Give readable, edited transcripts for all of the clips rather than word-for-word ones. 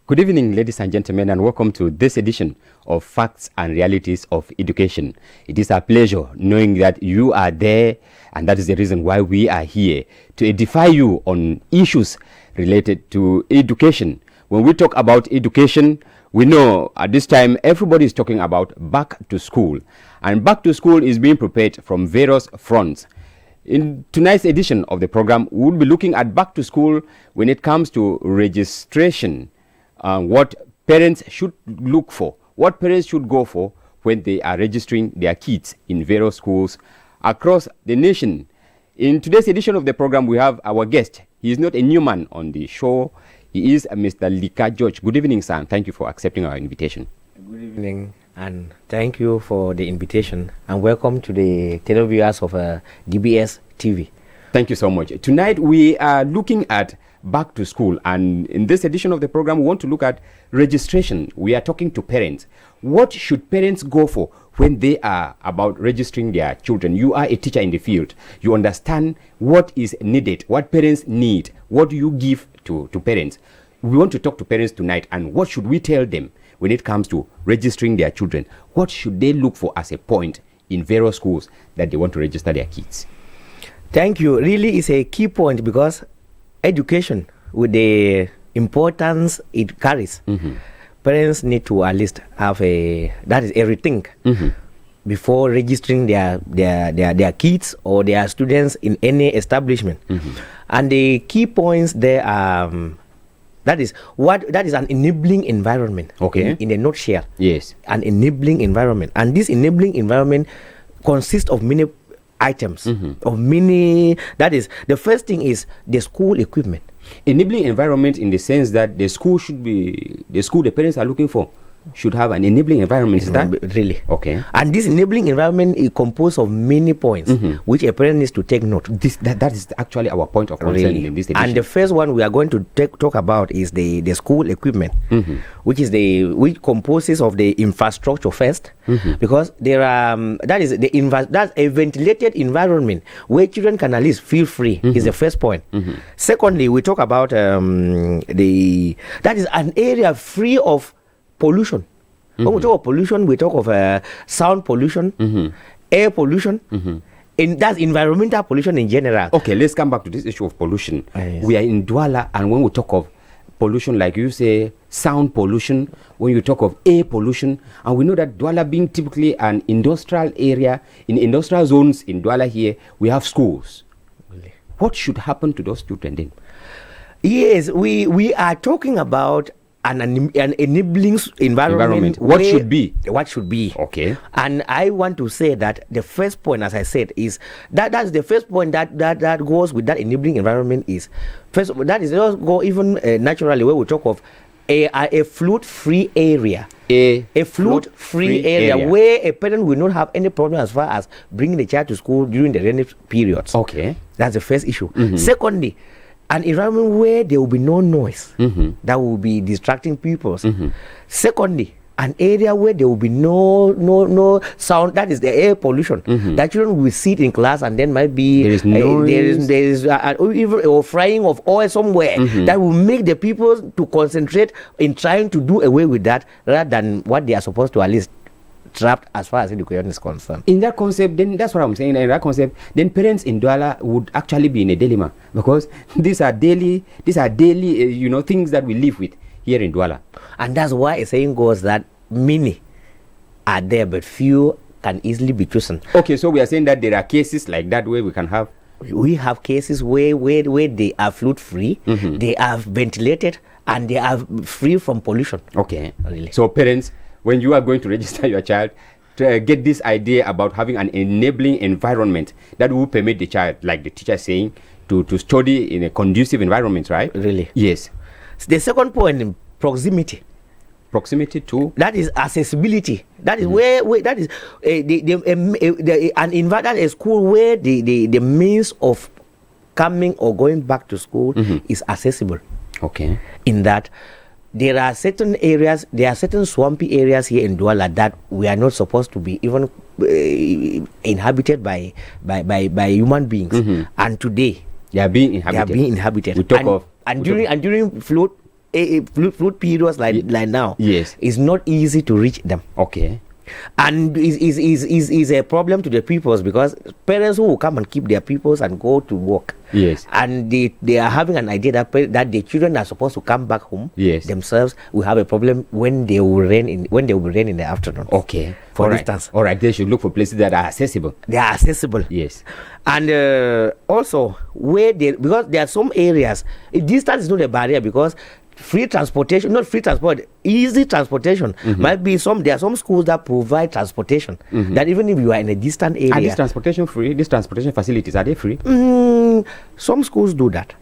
Good evening, ladies and gentlemen, and welcome to this edition of Facts and Realities of Education. It is a pleasure knowing that you are there, and that is the reason why we are here, to edify you on issues related to education. When we talk about education, we know at this time everybody is talking about back to school, and back to school is being prepared from various fronts. In tonight's edition of the program, we will be looking at back to school when it comes to registration. What parents should look for, what parents should go for when they are registering their kids in various schools across the nation. In today's edition of the program, we have our guest. He is not a new man on the show. He is Mr. Lika George. Good evening, sir. Thank you for accepting our invitation. Good evening, and thank you for the invitation, and welcome to the televiewers of DBS TV. Thank you so much. Tonight, we are looking at back to school, and in this edition of the program we want to look at registration. We are talking to parents. What should parents go for when they are about registering their children? You are a teacher in the field. You understand what is needed, what parents need, what do you give to parents. We want to talk to parents tonight, and what should we tell them when it comes to registering their children? What should they look for as a point in various schools that they want to register their kids? Thank you. Really is a key point, because education, with the importance it carries, parents need to at least have a rethink before registering their kids or their students in any establishment. And the key points there are that is an enabling environment. Okay. In a nutshell. Yes. An enabling environment, and this enabling environment consists of many items, of many. That is, the first thing is the school equipment. Enabling environment in the sense that the school the parents are looking for should have an enabling environment. Is that really? Okay. And this enabling environment is composed of many points, which a parent needs to take note. That is actually our point of concern in this edition. And the first one we are going to talk about is the school equipment, which composes of the infrastructure first, because there are that's a ventilated environment where children can at least feel free. Is the first point. Secondly, we talk about that is an area free of pollution. When we talk of pollution, we talk of sound pollution, air pollution, and that's environmental pollution in general. Okay, let's come back to this issue of pollution. Yes. We are in Douala, and when we talk of pollution, like you say, sound pollution, when you talk of air pollution, and we know that Douala being typically an industrial area, in industrial zones in Douala here, we have schools. Really? What should happen to those children then? Yes, we are talking about an enabling environment. What should be? What should be? Okay. And I want to say that the first point, as I said, is that's the first point that goes with that enabling environment is first. That is just go even naturally where we talk of a flood-free area. A flood-free area where a parent will not have any problem as far as bringing the child to school during the rainy periods. Okay. That's the first issue. Secondly, an environment where there will be no noise that will be distracting people. Secondly, an area where there will be no sound, that is the air pollution. That children will sit in class and then might be there is noise. there is even frying of oil somewhere that will make the people to concentrate in trying to do away with that rather than what they are supposed to at least trapped as far as education is concerned. In that concept, then that's what I'm saying. In that concept, then parents in Douala would actually be in a dilemma, because these are daily, things that we live with here in Douala. And that's why a saying goes that many are there, but few can easily be chosen. Okay, so we are saying that there are cases like that where we have cases where they are flood free, they are ventilated, and they are free from pollution. Okay, really. So parents, when you are going to register your child, to get this idea about having an enabling environment that will permit the child, like the teacher is saying, to study in a conducive environment, right? Really? Yes. The second point, proximity. Proximity to? That is accessibility. That is where that is a school where the means of coming or going back to school is accessible. Okay. In that, there are certain areas, there are certain swampy areas here in Douala that we are not supposed to be even inhabited by human beings. And today they are being inhabited. We talk of during flood, fluid periods like now, Yes. it's not easy to reach them. Okay. And is a problem to the pupils, because parents who will come and keep their pupils and go to work, Yes. and they are having an idea that that the children are supposed to come back home, Yes. themselves will have a problem when they will rain in the afternoon. Okay. For All right. instance. All right. They should look for places that are accessible. They are accessible. Yes. And also because there are some areas, distance is not a barrier, because easy transportation might be there are some schools that provide transportation, that even if you are in a distant area. Are these transportation free? These transportation facilities, are they free? Some schools do that.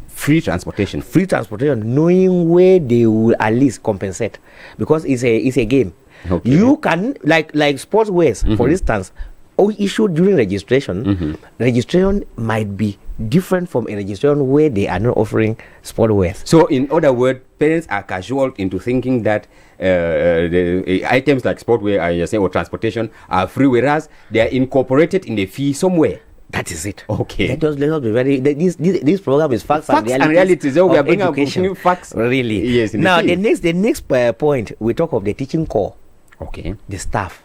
Free transportation. Free transportation, knowing where they will at least compensate, because it's a game. Okay. You can like sportswears, for instance, issued during registration. Registration might be different from a registration where they are not offering sportswears. So, in other words, parents are casual into thinking that the items like sportwear, or transportation are free, whereas they are incorporated in the fee somewhere. That is it. Okay. Let us be very. This program is facts and realities. So we are of bringing education. facts. Really. Yes. Now the next point, we talk of the teaching core. Okay. The staff.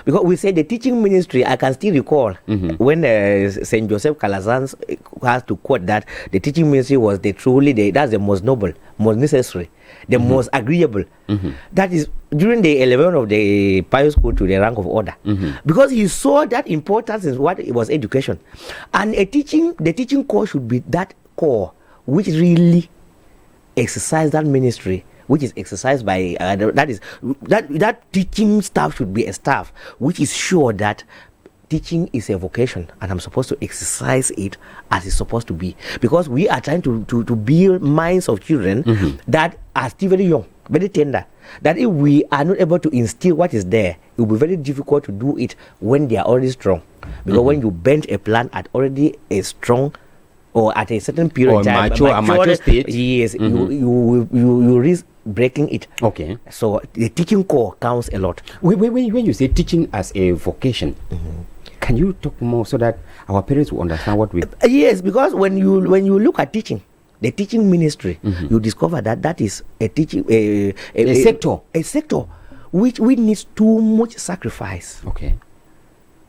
Because we say the teaching ministry, I can still recall when St. Joseph Calazans has to quote that the teaching ministry was that's the most noble, most necessary, the most agreeable. That is during the elevation of the Pious School to the rank of order, because he saw that importance in what it was education, and the teaching core should be that core which really exercise that ministry, which is exercised by that teaching staff should be a staff which is sure that teaching is a vocation and I'm supposed to exercise it as it's supposed to be, because we are trying to build minds of children that are still very young, very tender, that if we are not able to instill what is there, it will be very difficult to do it when they are already strong, because when you bend a plant at already a strong or at a certain period or of time, mature state, yes, you risk breaking it. Okay. So the teaching core counts a lot. When you say teaching as a vocation, can you talk more so that our parents will understand what we? Yes, because when you look at teaching, the teaching ministry, you discover that is a teaching a sector which needs too much sacrifice. Okay.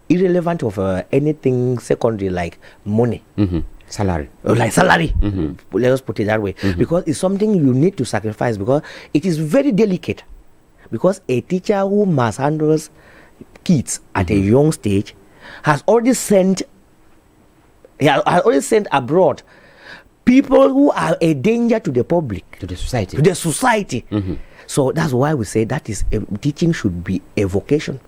Irrelevant of anything secondary like money. Salary. Like salary. Let us put it that way. Because it's something you need to sacrifice, because it is very delicate. Because a teacher who must handle kids at a young stage has already sent abroad people who are a danger to the public, to the society. So that's why we say that teaching should be a vocation,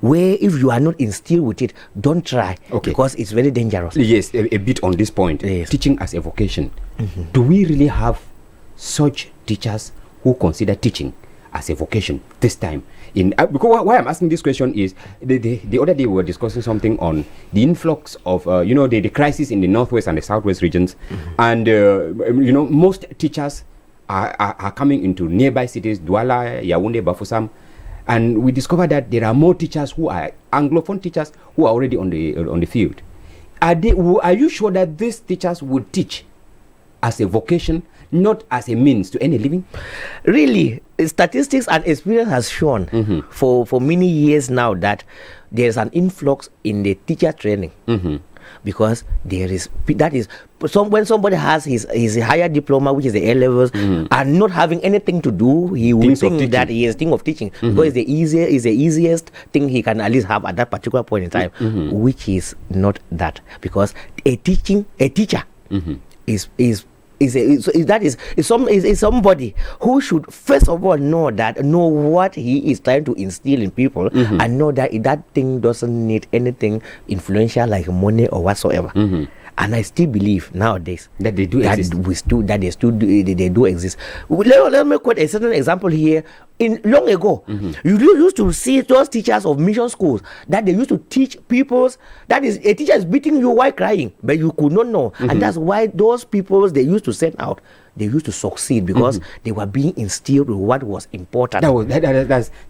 where if you are not instilled with it, don't try, because it's very dangerous. Yes, a bit on this point. Yes. Teaching as a vocation. Do we really have such teachers who consider teaching as a vocation this time? Because why I'm asking this question is the other day we were discussing something on the influx of the crisis in the northwest and the southwest regions, and most teachers are coming into nearby cities, Douala, Yaoundé, Bafoussam. And we discovered that there are more teachers who are Anglophone teachers who are already on the field. Are you sure that these teachers would teach as a vocation, not as a means to earn a living? Really, statistics and experience has shown for many years now that there is an influx in the teacher training. Because when somebody has his higher diploma, which is the A levels, and not having anything to do, he will think that he is thinking of teaching, because it's the easiest thing he can at least have at that particular point in time, which is not that, because a teacher is somebody who should first of all know what he is trying to instill in people, and know that that thing doesn't need anything influential like money or whatsoever. And I still believe nowadays that they do exist. They do exist. Let me quote a certain example here. Long ago, you used to see those teachers of mission schools that they used to teach people. That is, a teacher is beating you while crying, but you could not know, and that's why those people they used to send out, they used to succeed, because they were being instilled with what was important.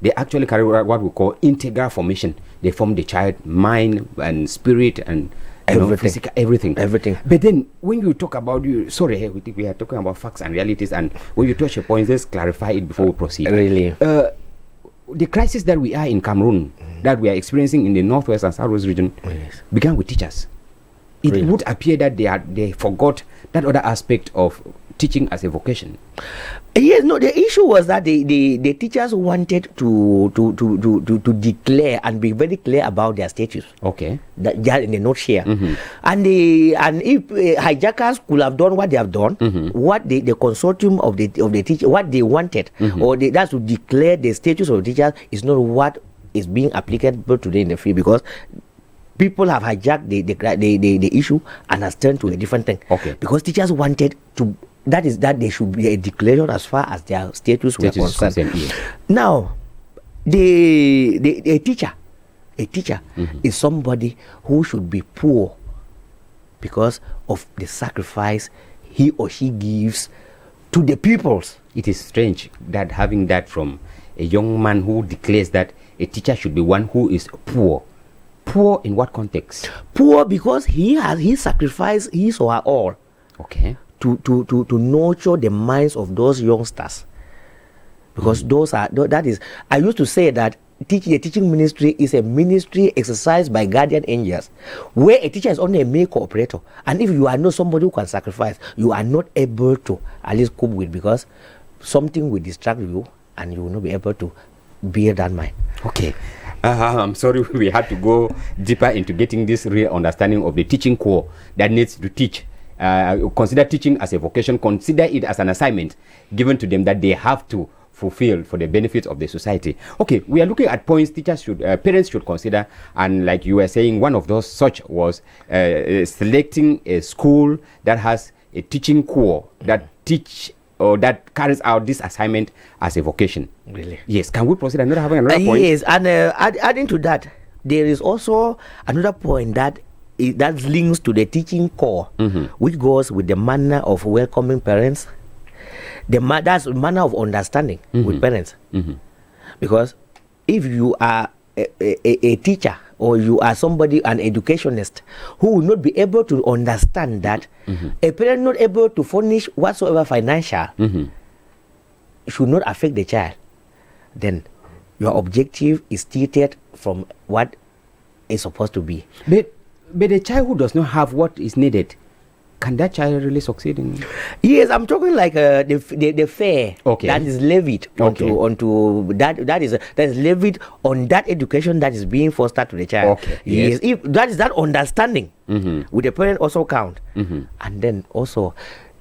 They actually carry what we call integral formation. They form the child mind and spirit and Everything. Everything. But then when you talk about we are talking about facts and realities, and when you touch a point, let's clarify it before we proceed. Really? The crisis that we are in Cameroon, that we are experiencing in the northwest and southwest region, began with teachers. It would appear that they forgot that other aspect of teaching as a vocation. Yes, no. The issue was that the teachers wanted to declare and be very clear about their status. Okay. That in the note here, and if hijackers could have done what they have done, what the consortium of the teacher, what they wanted, or that's to declare the status of the teachers, is not what is being applicable today in the field, because people have hijacked the issue and has turned to a different thing. Okay. Because teachers wanted to. That there should be a declaration as far as their status were concerned. Yes. Now, a teacher is somebody who should be poor because of the sacrifice he or she gives to the peoples. It is strange that having that from a young man who declares that a teacher should be one who is poor. Poor in what context? Poor because he sacrificed his or her all. Okay. To nurture the minds of those youngsters, because I used to say that the teaching ministry is a ministry exercised by guardian angels, where a teacher is only a mere cooperator, and if you are not somebody who can sacrifice, you are not able to at least cope with, because something will distract you and you will not be able to bear that mind. Okay. I'm sorry, we had to go deeper into getting this real understanding of the teaching core that needs to teach. Consider teaching as a vocation, consider it as an assignment given to them that they have to fulfill for the benefit of the society. Okay, we are looking at points parents should consider, and like you were saying, one of those such was selecting a school that has a teaching core that teach or that carries out this assignment as a vocation. Really? Yes. Can we proceed? I'm not having another point. Yes, and adding to that, there is also another point that links to the teaching core, which goes with the manner of welcoming parents. That's manner of understanding with parents. Because if you are a teacher, or you are somebody, an educationist, who will not be able to understand that a parent not able to furnish whatsoever financial should not affect the child, then your objective is stated from what is supposed to be. But a child who does not have what is needed, can that child really succeed in? Yes, I'm talking like the fare that is levied onto that is levied on that education that is being fostered to the child. Okay. Yes, if that is that understanding, with the parent also count, and then also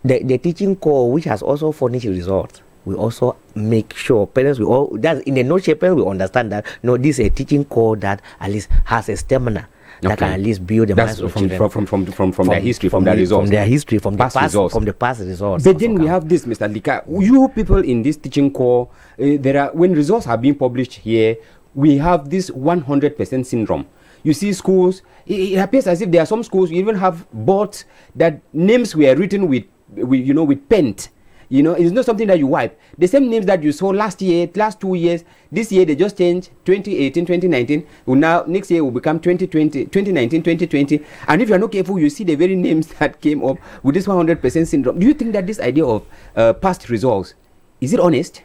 the teaching core, which has also furnished results. We also make sure parents that in the nutshell, parents will understand that this is a teaching core that at least has a stamina. That can at least build the minds of children from their history, from their results. From their history, from the past results. But then we have this, Mr. Lika. You people in this teaching core, when results are being published here, we have this 100% syndrome. You see schools, it appears as if there are some schools you even have boards that names were written with paint. It's not something that you wipe. The same names that you saw last 2 years, this year they just changed 2018, 2019. Now, next year will become 2020, 2019, 2020. And if you're not careful, you see the very names that came up with this 100% syndrome. Do you think that this idea of past results, is it honest?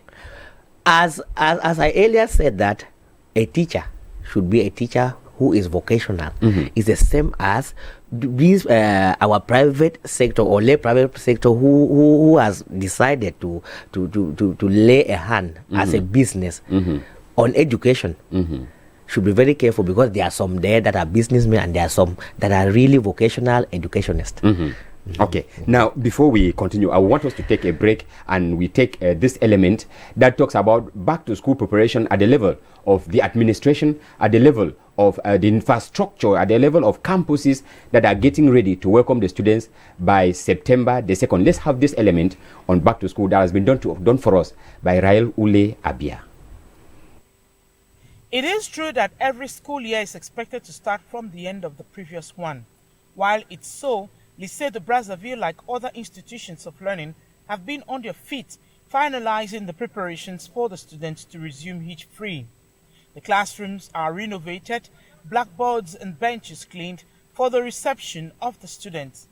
As I earlier said, that a teacher should be a teacher who is vocational. Is the same as these our private sector or lay private sector who has decided to lay a hand as a business on education. Should be very careful, because there are some there that are businessmen and there are some that are really vocational educationists. Okay, now before we continue, I want us to take a break, and we take this element that talks about back to school preparation at the level of the administration, at the level of the infrastructure, at the level of campuses that are getting ready to welcome the students by September the 2nd. Let's have this element on back to school that has been done for us by Rael Ule Abia. It is true that every school year is expected to start from the end of the previous one. While it's so, Lycée de Brazzaville, like other institutions of learning, have been on their feet, finalizing the preparations for the students to resume hitch-free. The classrooms are renovated, blackboards and benches cleaned, for the reception of the students,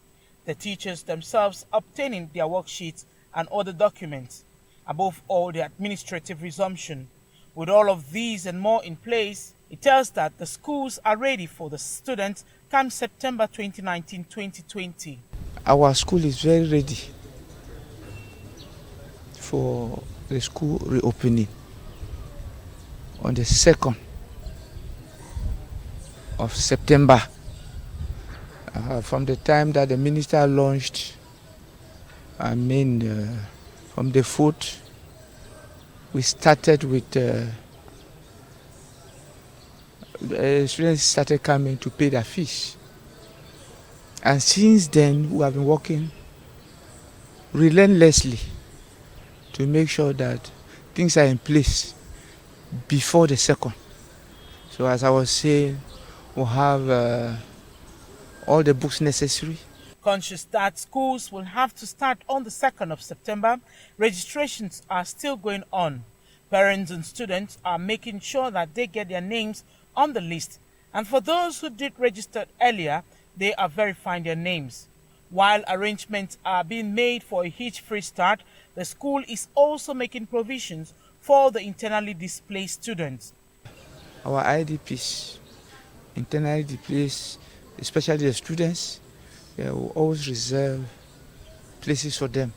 the teachers themselves obtaining their worksheets and other documents, above all the administrative resumption. With all of these and more in place, it tells that the schools are ready for the students come September 2019-2020. Our school is very ready for the school reopening on the 2nd of September. From the time that the minister launched, from the 4th, we started with students started coming to pay their fees. And since then, we have been working relentlessly to make sure that things are in place before the 2nd. So as I was saying, we'll have all the books necessary. Conscious that schools will have to start on the 2nd of September, registrations are still going on. Parents and students are making sure that they get their names on the list. And for those who did register earlier, they are verifying their names. While arrangements are being made for a hitch-free start, the school is also making provisions for the internally displaced students. Our IDPs, internally displaced, especially the students, will always reserve places for them.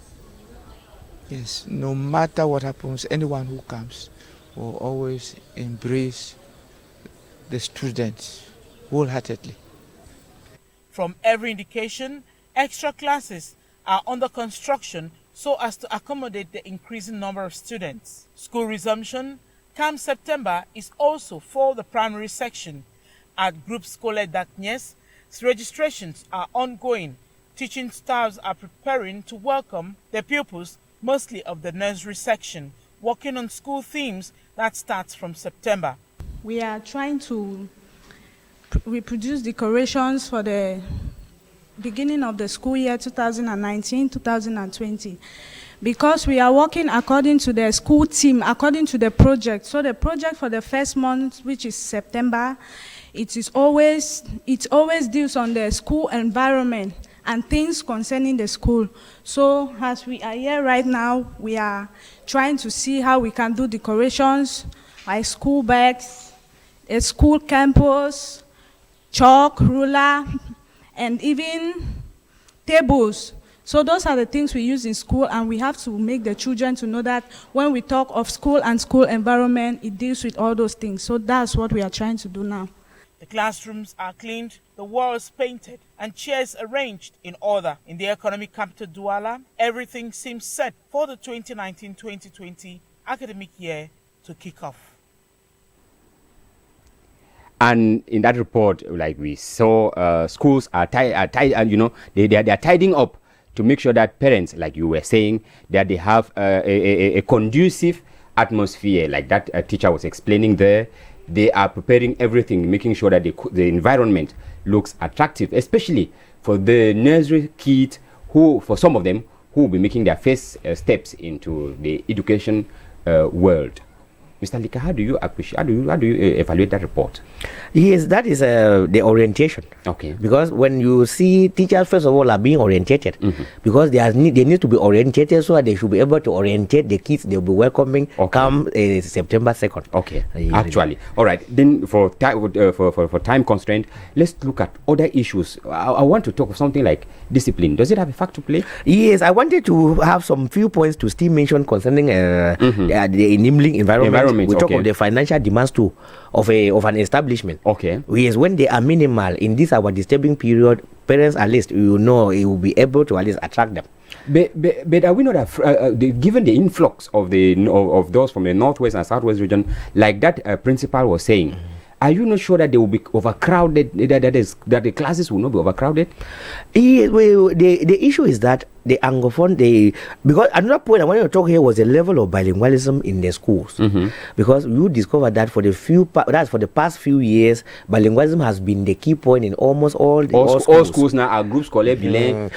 Yes, no matter what happens, anyone who comes will always embrace the students wholeheartedly. From every indication, extra classes are under construction so as to accommodate the increasing number of students. School resumption come September is also for the primary section. At Groupe Scolaire d'Agnès, registrations are ongoing. Teaching staffs are preparing to welcome the pupils, mostly of the nursery section, working on school themes that starts from September. We are trying to reproduce decorations for the beginning of the school year 2019-2020 because we are working according to the school theme, according to the project. So the project for the first month, which is September, it always deals on the school environment and things concerning the school. So as we are here right now, we are trying to see how we can do decorations like school bags, a school campus, chalk, ruler, and even tables. So those are the things we use in school, and we have to make the children to know that when we talk of school and school environment, it deals with all those things. So that's what we are trying to do now. The classrooms are cleaned, the walls painted, and chairs arranged in order. In the economic capital Douala, everything seems set for the 2019-2020 academic year to kick off. And in that report, like we saw, schools are they are tidying up to make sure that parents, like you were saying, that they have a conducive atmosphere, like that teacher was explaining there. They are preparing everything, making sure that the environment looks attractive, especially for the nursery kids who, for some of them, who will be making their first steps into the education world. Mr. Lika, how do you evaluate that report? Yes, that is the orientation. Okay. Because when you see teachers, first of all, are being orientated, because they need to be orientated so that they should be able to orientate the kids they will be welcoming come September 2nd. Okay. Actually, all right. Then for time constraint, let's look at other issues. I want to talk of something like discipline. Does it have a factor to play? Yes, I wanted to have some few points to still mention concerning the enabling environment. We talk of the financial demands too of an establishment. Okay. Yes, when they are minimal in this our disturbing period, parents at least you will be able to at least attract them. But are we not given the influx of those from the northwest and southwest region, like that principal was saying? Are you not sure that they will be overcrowded? That the classes will not be overcrowded? The issue is that the Anglophone, because another point I wanted to talk here was the level of bilingualism in the schools. Because you discovered that for the past few years, bilingualism has been the key point in almost all schools now are Groupe Scolaire Bilingue.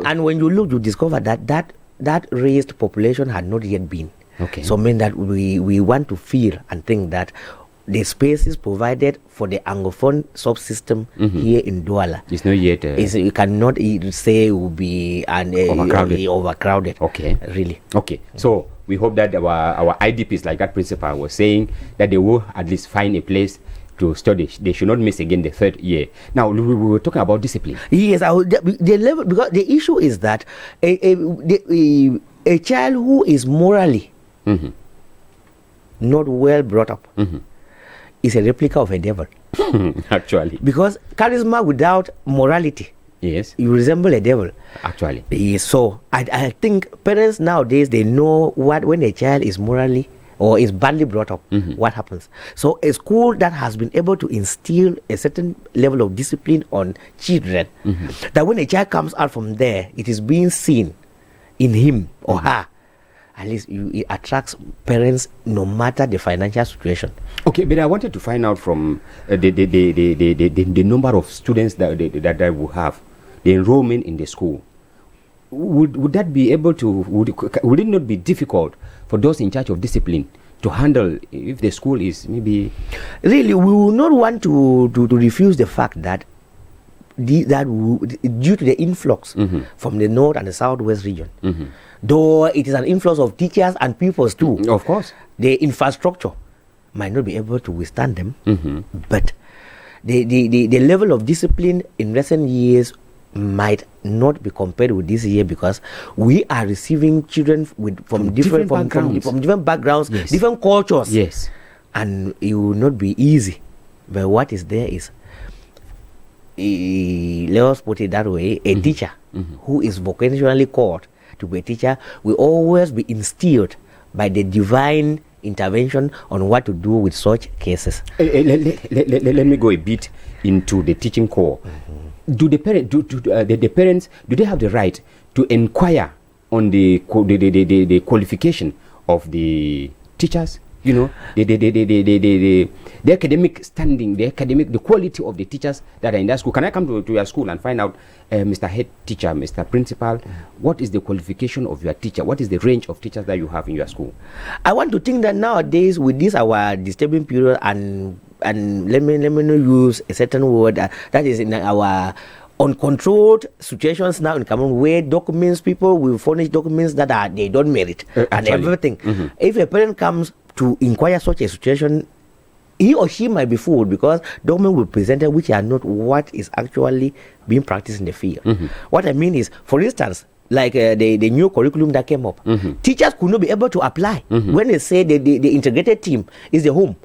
And when you look, you discover that raised population had not yet been. Okay. So mean that we want to feel and think that the spaces provided for the Anglophone subsystem here in Douala. It's not yet. You cannot say it will be overcrowded. Okay. Really. Okay. So we hope that our IDPs, like that principal was saying, that they will at least find a place to study. They should not miss again the third year. Now we were talking about discipline. Yes, the level, because the issue is that a child who is morally not well brought up is a replica of a devil. Actually. Because charisma without morality, Yes. you resemble a devil. Actually. Yes, so I think parents nowadays, they know what when a child is morally or is badly brought up, what happens. So a school that has been able to instill a certain level of discipline on children, that when a child comes out from there, it is being seen in him or her. At least it attracts parents no matter the financial situation. Okay, but I wanted to find out from the number of students that they will have, the enrollment in the school. Would that be able to, would it not be difficult for those in charge of discipline to handle if the school is maybe... Really, we will not want to refuse the fact that due to the influx from the north and the southwest region, though it is an influx of teachers and pupils too. Of course. The infrastructure might not be able to withstand them, but the level of discipline in recent years might not be compared with this year, because we are receiving children from different backgrounds, yes, different cultures. Yes. And it will not be easy. But what is there is, let us put it that way, a teacher who is vocationally called to be a teacher will always be instilled by the divine intervention on what to do with such cases. Let me go a bit into the teaching corps. Do the parents do they have the right to inquire on the qualification of the teachers? You know, the academic standing, the quality of the teachers that are in that school. Can I come to your school and find out, Mr. Head Teacher, Mr. Principal, what is the qualification of your teacher? What is the range of teachers that you have in your school? I want to think that nowadays, with this our disturbing period, and let me not use a certain word that is in our uncontrolled situations now in Cameroon, where people will furnish documents that they don't merit and everything. If a parent comes to inquire such a situation, he or she might be fooled, because documents will be presented which are not what is actually being practiced in the field. What I mean is, for instance, like the new curriculum that came up, teachers could not be able to apply when they say the integrated team is the home.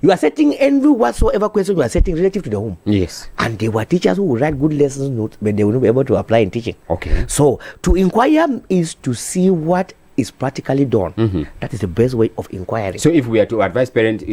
You are setting every whatsoever question you are setting relative to the home. Yes. And there were teachers who would write good lessons notes, but they will not be able to apply in teaching. Okay. So to inquire is to see what is practically done. That is the best way of inquiring. So if we are to advise parents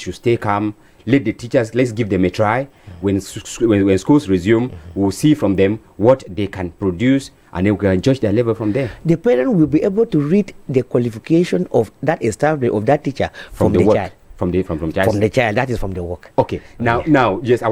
should stay calm, let the teachers, let's give them a try. When schools resume, we'll see from them what they can produce, and then we can judge their level from there. The parent will be able to read the qualification of that establishment of that teacher from the work, child. From the child. That is from the work. Okay. Now, yes, I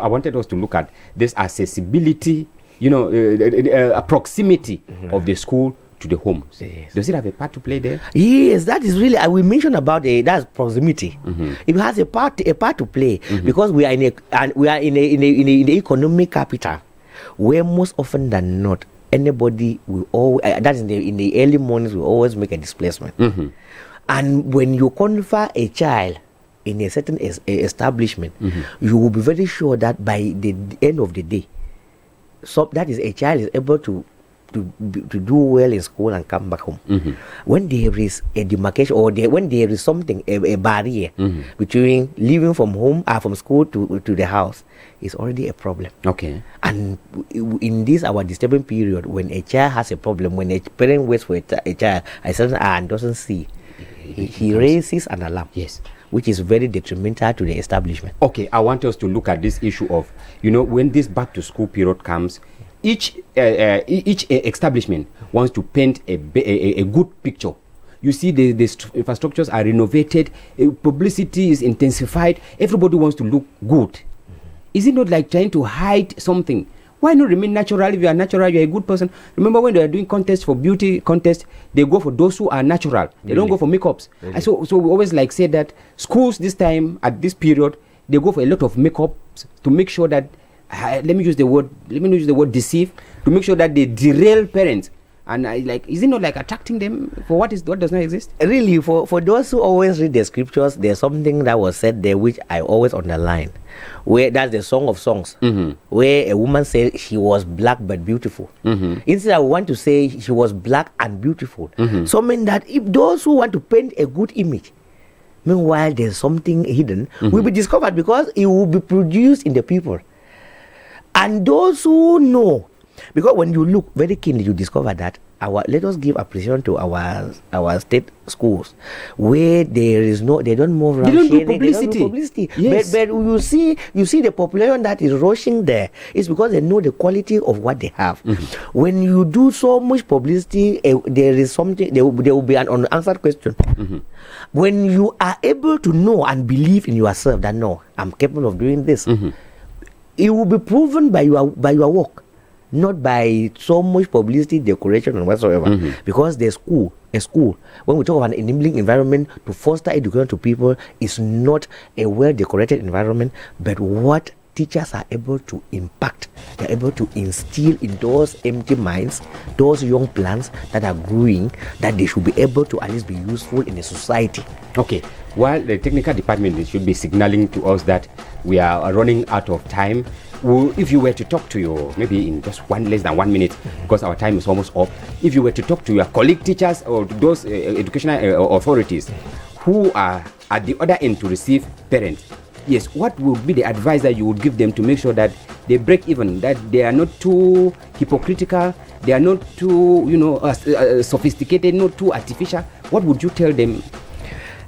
wanted us to look at this accessibility, a proximity of the school to the homes. Yes. Does it have a part to play there? Yes, that is really, we mentioned about that's proximity. It has a part to play, because we are in the economic capital, where most often than not, anybody will always, that is in the early mornings, will always make a displacement. And when you confer a child in a certain establishment, you will be very sure that by the end of the day, so that is a child is able to do well in school and come back home. When there is a demarcation, or when there is something, a barrier between leaving from home or from school to the house, is already a problem. Okay. And in this our disturbing period, when a child has a problem, when a parent waits for a child, a certain and doesn't see, he raises an alarm. Yes. Which is very detrimental to the establishment. Okay, I want us to look at this issue of, when this back to school period comes, each establishment wants to paint a good picture. You see, the infrastructures are renovated, publicity is intensified, everybody wants to look good. Is it not like trying to hide something Why not remain natural? If you are natural, you are a good person. Remember when they are doing contests for beauty contest, they go for those who are natural. They don't go for makeups. Really? So we always like say that schools this time at this period, they go for a lot of makeups to make sure that let me use the word deceive, to make sure that they derail parents. And is it not like attracting them for what does not exist? Really, for those who always read the scriptures, there's something that was said there which I always underline. Where that's the Song of Songs, where a woman said she was black but beautiful. Instead, I want to say she was black and beautiful. So mean that if those who want to paint a good image, meanwhile there's something hidden, will be discovered because it will be produced in the people. And those who know, because when you look very keenly, you discover that let us give appreciation to our state schools where they don't move around. They don't do publicity. Yes. But you see the population that is rushing there is because they know the quality of what they have. When you do so much publicity, there is something. There will be an unanswered question. When you are able to know and believe in yourself that no, I'm capable of doing this, it will be proven by your work. Not by so much publicity, decoration, and whatsoever. Because a school, when we talk about an enabling environment to foster education to people, is not a well-decorated environment, but what teachers are able to impact, they're able to instill in those empty minds, those young plants that are growing, that they should be able to at least be useful in a society. Okay, while the technical department should be signaling to us that we are running out of time, if you were to talk to your, maybe in just less than 1 minute, because our time is almost up, if you were to talk to your colleague teachers or those educational authorities who are at the other end to receive parents, yes, what would be the advice that you would give them to make sure that they break even, that they are not too hypocritical, they are not too, sophisticated, not too artificial? What would you tell them?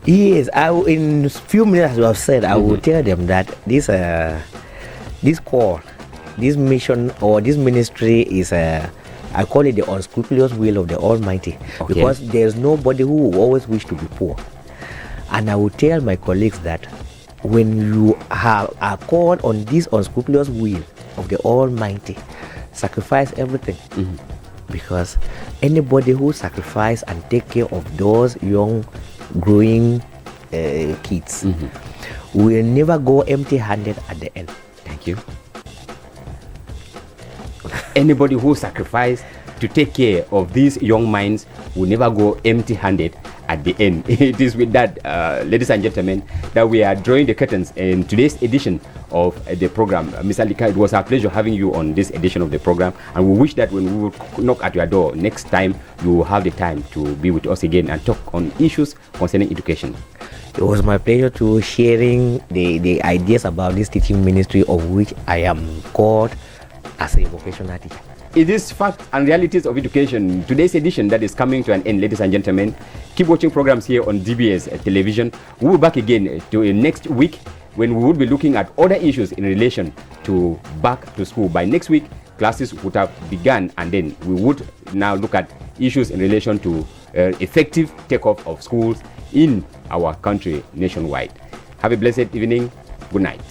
Yes, in a few minutes, as you have said, I will tell them that this call, this mission, or this ministry is I call it the unscrupulous will of the Almighty. Okay. Because there's nobody who will always wish to be poor. And I will tell my colleagues that when you are called on this unscrupulous will of the Almighty, sacrifice everything. Because anybody who sacrifice and take care of those young, growing kids will never go empty-handed at the end. Thank you. Anybody who sacrifices to take care of these young minds will never go empty-handed at the end. It is with that, ladies and gentlemen, that we are drawing the curtains in today's edition of the program. Ms. Alika, it was our pleasure having you on this edition of the program, and we wish that when we will knock at your door next time, you will have the time to be with us again and talk on issues concerning education. It was my pleasure to sharing the ideas about this teaching ministry, of which I am called as a vocational teacher. It is facts and realities of education. Today's edition that is coming to an end, ladies and gentlemen. Keep watching programs here on DBS television. We will be back again to next week when we will be looking at other issues in relation to back to school. By next week, classes would have begun, and then we would now look at issues in relation to effective takeoff of schools in our country nationwide. Have a blessed evening. Good night.